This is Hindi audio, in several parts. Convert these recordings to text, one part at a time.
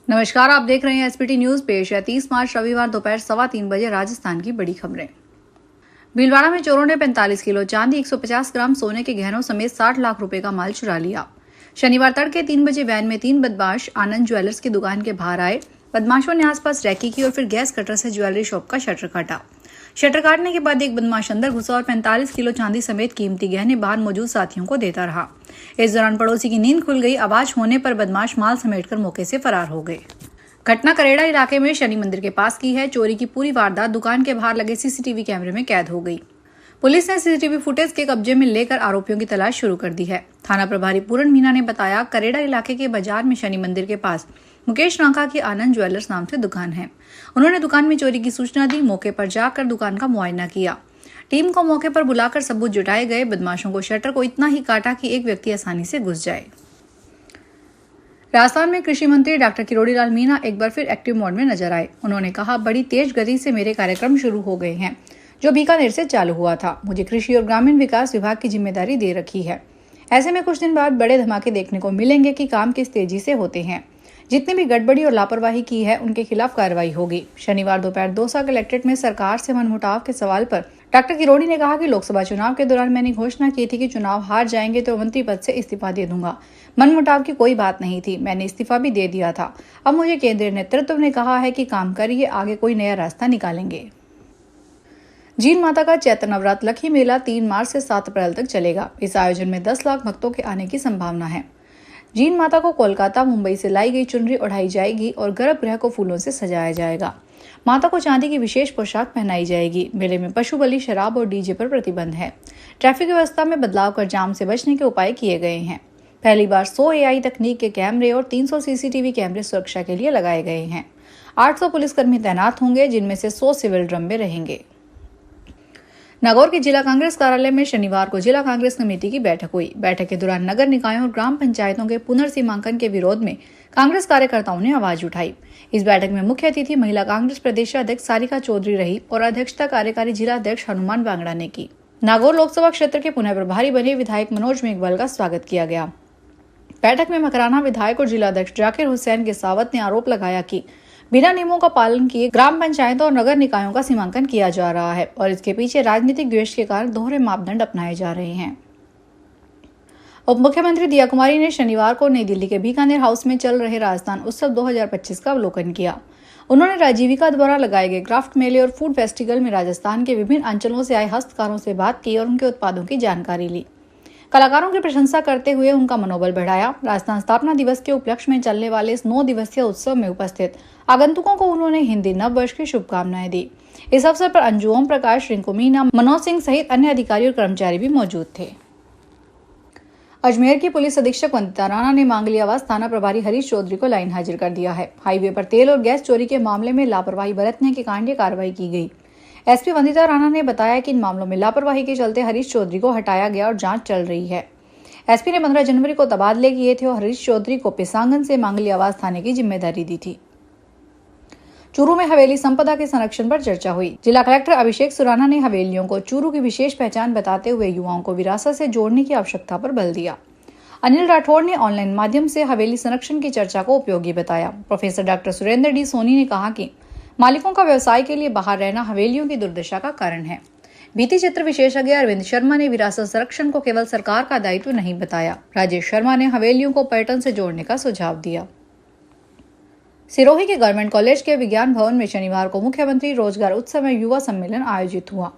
नमस्कार, आप देख रहे हैं एसपीटी न्यूज। पेश है 30 मार्च रविवार दोपहर 3:15 बजे राजस्थान की बड़ी खबरें। भीलवाड़ा में चोरों ने 45 किलो चांदी, 150 ग्राम सोने के गहनों समेत 60 लाख रुपए का माल चुरा लिया। शनिवार तड़के 3 बजे वैन में 3 बदमाश आनंद ज्वेलर्स की दुकान के बाहर आए। बदमाशों ने आसपास रैकी की और फिर गैस कटर से ज्वेलरी शॉप का शटर काटा। शटर काटने के बाद एक बदमाश अंदर घुसा और 45 किलो चांदी समेत कीमती गहने बाहर मौजूद साथियों को देता रहा। इस दौरान पड़ोसी की नींद खुल गई। आवाज होने पर बदमाश माल समेटकर मौके से फरार हो गए। घटना करेड़ा इलाके में शनि मंदिर के पास की है। चोरी की पूरी वारदात दुकान के बाहर लगे सीसीटीवी कैमरे में कैद हो गई। पुलिस ने सीसीटीवी फुटेज के कब्जे में लेकर आरोपियों की तलाश शुरू कर दी है। थाना प्रभारी पूरन मीना ने बताया, करेड़ा इलाके के बाजार में शनि मंदिर के पास मुकेश नाका की आनंद ज्वेलर्स नाम से दुकान है। उन्होंने दुकान में चोरी की सूचना दी। मौके पर जाकर दुकान का मुआयना किया। टीम को मौके पर बुलाकर सबूत जुटाए गए। बदमाशों को शटर को इतना ही काटा कि एक व्यक्ति आसानी से घुस जाए। राजस्थान में कृषि मंत्री डॉक्टर किरोड़ी लाल मीणा एक बार फिर एक्टिव मोड में नजर आए। उन्होंने कहा, बड़ी तेज गति से मेरे कार्यक्रम शुरू हो गए हैं जो बीकानेर से चालू हुआ था। मुझे कृषि और ग्रामीण विकास विभाग की जिम्मेदारी दे रखी है। ऐसे में कुछ दिन बाद बड़े धमाके देखने को मिलेंगे कि काम किस तेजी से होते हैं। जितनी भी गड़बड़ी और लापरवाही की है उनके खिलाफ कार्रवाई होगी। शनिवार दोपहर दौसा कलेक्ट्रेट में सरकार से मनमुटाव के सवाल पर डॉक्टर किरोड़ी ने कहा कि लोकसभा चुनाव के दौरान मैंने घोषणा की थी कि चुनाव हार जाएंगे तो मंत्री पद से इस्तीफा दे दूंगा। मनमुटाव की कोई बात नहीं थी, मैंने इस्तीफा भी दे दिया था। अब मुझे केंद्रीय नेतृत्व ने कहा है कि काम करिए, आगे कोई नया रास्ता निकालेंगे। जीन माता का चैत्र नवरात्र लखी मेला 3 मार्च से 7 अप्रैल तक चलेगा। इस आयोजन में 10 लाख भक्तों के आने की संभावना है। जीन माता को कोलकाता, मुंबई से लाई गई चुनरी उड़ाई जाएगी और गर्भगृह को फूलों से सजाया जाएगा। माता को चांदी की विशेष पोशाक पहनाई जाएगी। मेले में पशु बलि, शराब और डीजे पर प्रतिबंध है। ट्रैफिक व्यवस्था में बदलाव कर जाम से बचने के उपाय किए गए हैं। पहली बार 100 AI तकनीक के कैमरे और 300 सीसीटीवी कैमरे सुरक्षा के लिए लगाए गए हैं। 800 पुलिसकर्मी तैनात होंगे, जिनमें से 100 सिविल ड्रम में रहेंगे। नागौर के जिला कांग्रेस कार्यालय में शनिवार को जिला कांग्रेस कमेटी की बैठक हुई। बैठक के दौरान नगर निकायों और ग्राम पंचायतों के पुनर्सीमांकन के विरोध में कांग्रेस कार्यकर्ताओं ने आवाज उठाई। इस बैठक में मुख्य अतिथि महिला कांग्रेस प्रदेश अध्यक्ष सारिका चौधरी रही और अध्यक्षता कार्यकारी जिला अध्यक्ष हनुमान बांगड़ा ने की। नागौर लोकसभा क्षेत्र के पुनः प्रभारी बने विधायक मनोज मेघवाल का स्वागत किया गया। बैठक में मकराना विधायक और जिला अध्यक्ष जाकिर हुसैन के सावत ने आरोप लगाया कि बिना नियमों का पालन किए ग्राम पंचायतों और नगर निकायों का सीमांकन किया जा रहा है और इसके पीछे राजनीतिक द्वेष के कारण दोहरे मापदंड अपनाए जा रहे हैं। उप मुख्यमंत्री दिया कुमारी ने शनिवार को नई दिल्ली के बीकानेर हाउस में चल रहे राजस्थान उत्सव 2025 का अवलोकन किया। उन्होंने राजीविका द्वारा लगाए गए क्राफ्ट मेले और फूड फेस्टिवल में राजस्थान के विभिन्न अंचलों से आए हस्तकारों से बात की और उनके उत्पादों की जानकारी ली। कलाकारों की प्रशंसा करते हुए उनका मनोबल बढ़ाया। राजस्थान स्थापना दिवस के उपलक्ष्य में चलने वाले इस 9 दिवसीय उत्सव में उपस्थित आगंतुकों को उन्होंने हिंदी नव वर्ष की शुभकामनाएं दी। इस अवसर पर अंजू ओम प्रकाश, रिंकू मीना, मनोज सिंह सहित अन्य अधिकारी और कर्मचारी भी मौजूद थे। अजमेर की पुलिस अधीक्षक वंदिता राणा ने मांगली आवास थाना प्रभारी हरीश चौधरी को लाइन हाजिर कर दिया है। हाईवे पर तेल और गैस चोरी के मामले में लापरवाही बरतने के कांड कार्रवाई की गई। एसपी वंदिता राणा ने बताया कि इन मामलों में लापरवाही के चलते हरीश चौधरी को हटाया गया और जांच चल रही है। एसपी ने 15 जनवरी को तबादले किए थे और हरीश चौधरी को पिसांगन से मांगली आवास थाने की जिम्मेदारी दी थी। चूरू में हवेली संपदा के संरक्षण पर चर्चा हुई। जिला कलेक्टर अभिषेक सुराना ने हवेलियों को चूरू की विशेष पहचान बताते हुए युवाओं को विरासत से जोड़ने की आवश्यकता पर बल दिया। अनिल राठौड़ ने ऑनलाइन माध्यम से हवेली संरक्षण की चर्चा को उपयोगी बताया। Professor doctor Surendra D Soni ने कहा कि मालिकों का व्यवसाय के लिए बाहर रहना हवेलियों की दुर्दशा का कारण है। भित्ति चित्र विशेषज्ञ अरविंद शर्मा ने विरासत संरक्षण को केवल सरकार का दायित्व नहीं बताया। राजेश शर्मा ने हवेलियों को पर्यटन से जोड़ने का सुझाव दिया। सिरोही के गवर्नमेंट कॉलेज के विज्ञान भवन में शनिवार को मुख्यमंत्री रोजगार उत्सव में युवा सम्मेलन आयोजित हुआ।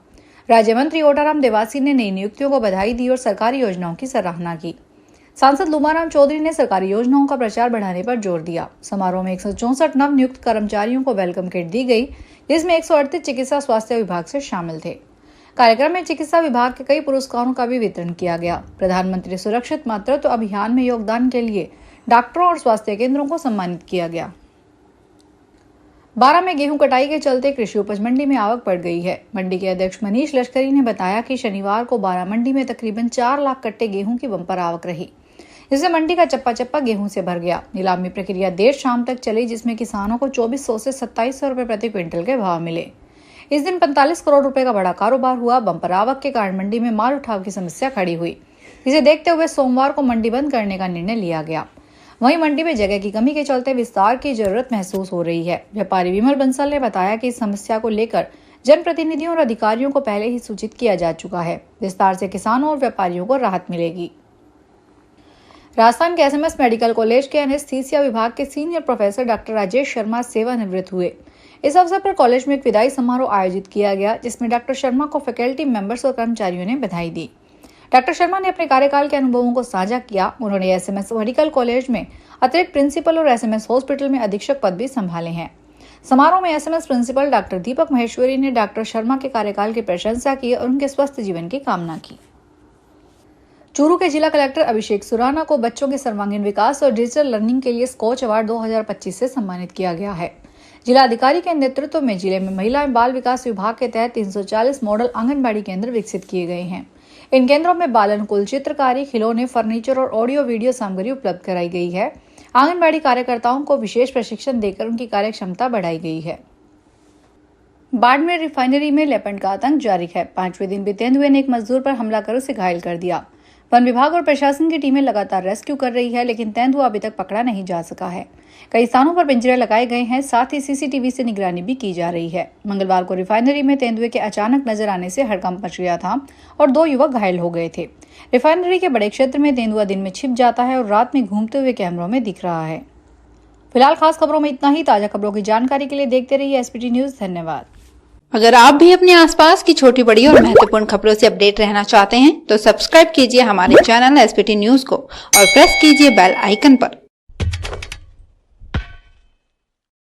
राज्य मंत्री ओटाराम देवासी ने नई नियुक्तियों को बधाई दी और सरकारी योजनाओं की सराहना की। सांसद लुमाराम चौधरी ने सरकारी योजनाओं का प्रचार बढ़ाने पर जोर दिया। समारोह में 164 नव नियुक्त कर्मचारियों को वेलकम किट दी गई, जिसमें 138 चिकित्सा स्वास्थ्य विभाग से शामिल थे। कार्यक्रम में चिकित्सा विभाग के कई पुरस्कारों का भी वितरण किया गया। प्रधानमंत्री सुरक्षित मातृत्व अभियान में योगदान के लिए डॉक्टरों और स्वास्थ्य केंद्रों को सम्मानित किया गया। 12 में गेहूं कटाई के चलते कृषि उपज मंडी में आवक बढ़ गई है। मंडी के अध्यक्ष मनीष लश्करी ने बताया कि शनिवार को 12 मंडी में तकरीबन 4 लाख कट्टे गेहूं की बम्पर आवक रही, जिससे मंडी का चप्पा चप्पा गेहूं से भर गया। नीलामी प्रक्रिया देर शाम तक चली, जिसमें किसानों को 2400 से 2700 रुपए प्रति क्विंटल के भाव मिले। इस दिन 45 करोड़ रुपए का बड़ा कारोबार हुआ। बम्पर आवक के कारण मंडी में माल उठाव की समस्या खड़ी हुई, जिसे देखते हुए सोमवार को मंडी बंद करने का निर्णय लिया गया। वहीं मंडी में जगह की कमी के चलते विस्तार की जरूरत महसूस हो रही है। व्यापारी विमल बंसल ने बताया कि इस समस्या को लेकर जनप्रतिनिधियों और अधिकारियों को पहले ही सूचित किया जा चुका है। विस्तार से किसानों और व्यापारियों को राहत मिलेगी। राजस्थान के एसएमएस मेडिकल कॉलेज के एनेस्थीसिया विभाग के senior professor doctor Rajesh Sharma सेवानिवृत्त हुए। इस अवसर पर कॉलेज में एक विदाई समारोह आयोजित किया गया, जिसमें डॉक्टर शर्मा को फैकल्टी मेंबर्स और कर्मचारियों ने बधाई दी। डॉक्टर शर्मा ने अपने कार्यकाल के अनुभवों को साझा किया। उन्होंने एसएमएस मेडिकल कॉलेज में अतिरिक्त प्रिंसिपल और एसएमएस हॉस्पिटल में अधीक्षक पद भी संभाले हैं। समारोह में एसएमएस प्रिंसिपल डॉक्टर दीपक महेश्वरी ने डॉक्टर शर्मा के कार्यकाल की प्रशंसा की और उनके स्वस्थ जीवन की कामना की। चूरू के जिला कलेक्टर अभिषेक सुराना को बच्चों के सर्वांगीण विकास और डिजिटल लर्निंग के लिए स्कॉच अवार्ड 2025 से सम्मानित किया गया है। जिला अधिकारी के नेतृत्व में जिले में महिला एवं बाल विकास विभाग के तहत 340 मॉडल आंगनबाड़ी केंद्र विकसित किए गए हैं। इन केंद्रों में बाल अनुकूल चित्रकारी, खिलौने, फर्नीचर और ऑडियो वीडियो सामग्री उपलब्ध कराई गई है। आंगनबाड़ी कार्यकर्ताओं को विशेष प्रशिक्षण देकर उनकी कार्य क्षमता बढ़ाई गई है। बाड़मेर रिफाइनरी में लेपर्ड का आतंक जारी है। 5वें दिन भी तेंदुए ने एक मजदूर पर हमला कर उसे घायल कर दिया। वन विभाग और प्रशासन की टीमें लगातार रेस्क्यू कर रही है, लेकिन तेंदुआ अभी तक पकड़ा नहीं जा सका है। कई स्थानों पर पिंजरे लगाए गए हैं, साथ ही सीसीटीवी से निगरानी भी की जा रही है। मंगलवार को रिफाइनरी में तेंदुए के अचानक नजर आने से हड़कंप मच गया था और 2 युवक घायल हो गए थे। रिफाइनरी के बड़े क्षेत्र में तेंदुआ दिन में छिप जाता है और रात में घूमते हुए कैमरों में दिख रहा है। फिलहाल खास खबरों में इतना ही। ताजा खबरों की जानकारी के लिए देखते रहिए एसपीटी न्यूज। धन्यवाद। अगर आप भी अपने आसपास की छोटी बड़ी और महत्वपूर्ण खबरों से अपडेट रहना चाहते हैं तो सब्सक्राइब कीजिए हमारे चैनल एसपीटी न्यूज को और प्रेस कीजिए बेल आइकन पर।